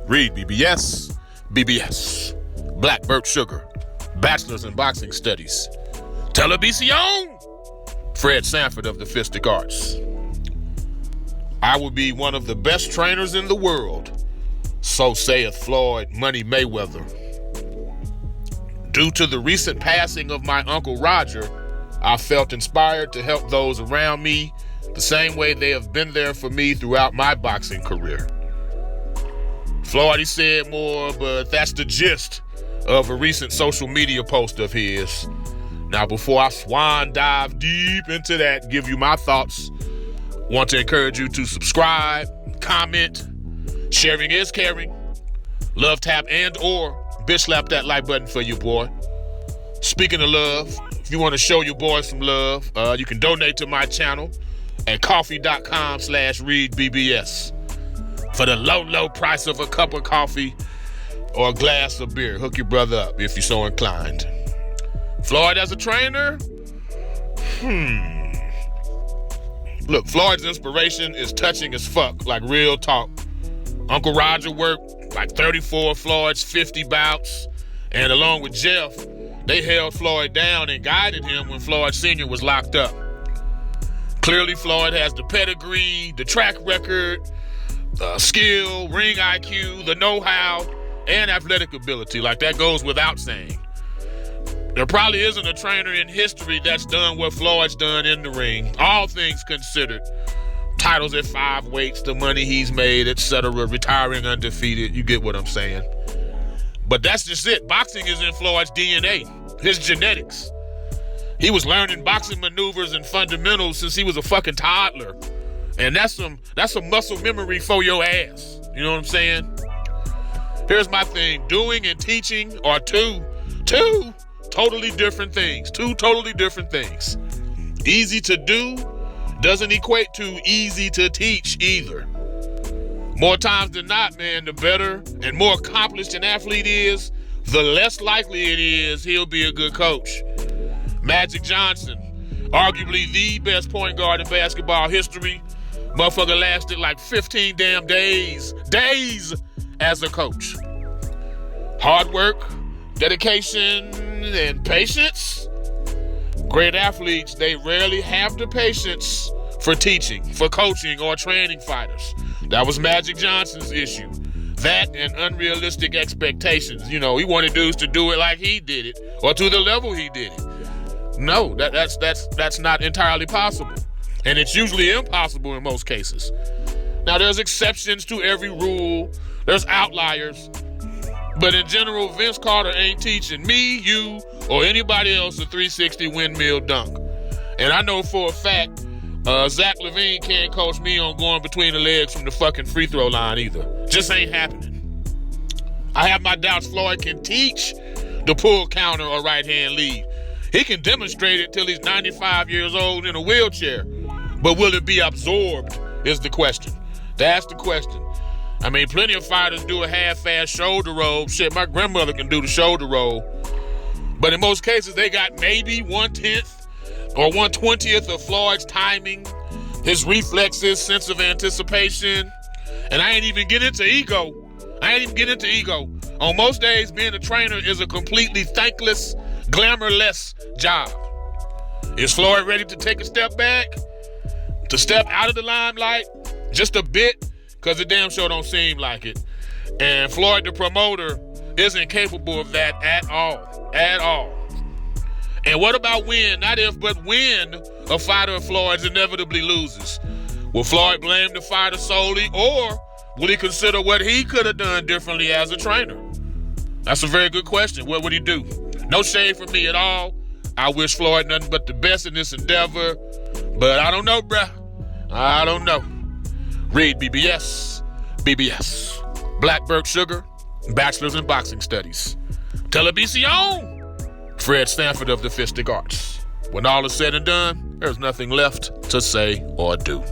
REED-BBS, BBS, Blackbird Sugar, Bachelor's in Boxing Studies, Televisión, Fred Sanford of the Fistic Arts. I will be one of the best trainers in the world, so saith Floyd Money Mayweather. Due to the recent passing of my Uncle Roger, I felt inspired to help those around me the same way they have been there for me throughout my boxing career. Floyd, he said more, but that's the gist of a recent social media post of his. Now, before I swan dive deep into that, give you my thoughts, want to encourage you to subscribe, comment, sharing is caring, love tap and or bitch slap that like button for your boy. Speaking of love, if you want to show your boy some love, you can donate to my channel at coffee.com/REEDBBS. For the low price of a cup of coffee or a glass of beer. Hook your brother up if you're so inclined. Floyd as a trainer? Look, Floyd's inspiration is touching as fuck, like real talk. Uncle Roger worked like 34 of Floyd's 50 bouts, and along with Jeff, they held Floyd down and guided him when Floyd Sr. was locked up. Clearly, Floyd has the pedigree, the track record, skill, ring IQ, the know-how, and athletic ability. Like, that goes without saying. There probably isn't a trainer in history that's done what Floyd's done in the ring, all things considered. Titles at 5 weights, the money he's made, etc., retiring undefeated. You get what I'm saying. But that's just it. Boxing is in Floyd's DNA, his genetics. He was learning boxing maneuvers and fundamentals since he was a fucking toddler. And that's some muscle memory for your ass. You know what I'm saying? Here's my thing. Doing and teaching are two totally different things. Two totally different things. Easy to do doesn't equate to easy to teach either. More times than not, man, the better and more accomplished an athlete is, the less likely it is he'll be a good coach. Magic Johnson, arguably the best point guard in basketball history, motherfucker lasted like 15 damn days as a coach. Hard work, dedication, and patience. Great athletes, they rarely have the patience for teaching, for coaching, or training fighters. That was Magic Johnson's issue. That and unrealistic expectations. You know, he wanted dudes to do it like he did it, or to the level he did it. No, that's not entirely possible. And it's usually impossible in most cases. Now, there's exceptions to every rule. There's outliers. But in general, Vince Carter ain't teaching me, you, or anybody else a 360 windmill dunk. And I know for a fact, Zach LaVine can't coach me on going between the legs from the fucking free throw line either. Just ain't happening. I have my doubts Floyd can teach the pull counter or right-hand lead. He can demonstrate it till he's 95 years old in a wheelchair. But will it be absorbed is the question. That's the question. I mean, plenty of fighters do a half-ass shoulder roll. Shit, my grandmother can do the shoulder roll. But in most cases, they got maybe 1/10 or 1/20th of Floyd's timing, his reflexes, sense of anticipation. And I ain't even get into ego. On most days, being a trainer is a completely thankless, glamourless job. Is Floyd ready to take a step back? To step out of the limelight? Just a bit? Because the damn show don't seem like it. And Floyd, the promoter, isn't capable of that at all. At all. And what about when, not if, but when a fighter of Floyd's inevitably loses? Will Floyd blame the fighter solely, or will he consider what he could have done differently as a trainer? That's a very good question. What would he do? No shade from me at all. I wish Floyd nothing but the best in this endeavor. But I don't know, bruh. I don't know. REED-BBS, BBS, Blackbird Sugar, Bachelor's in Boxing Studies, Televisión, Fred Sanford of the Fistic Arts. When all is said and done, there's nothing left to say or do.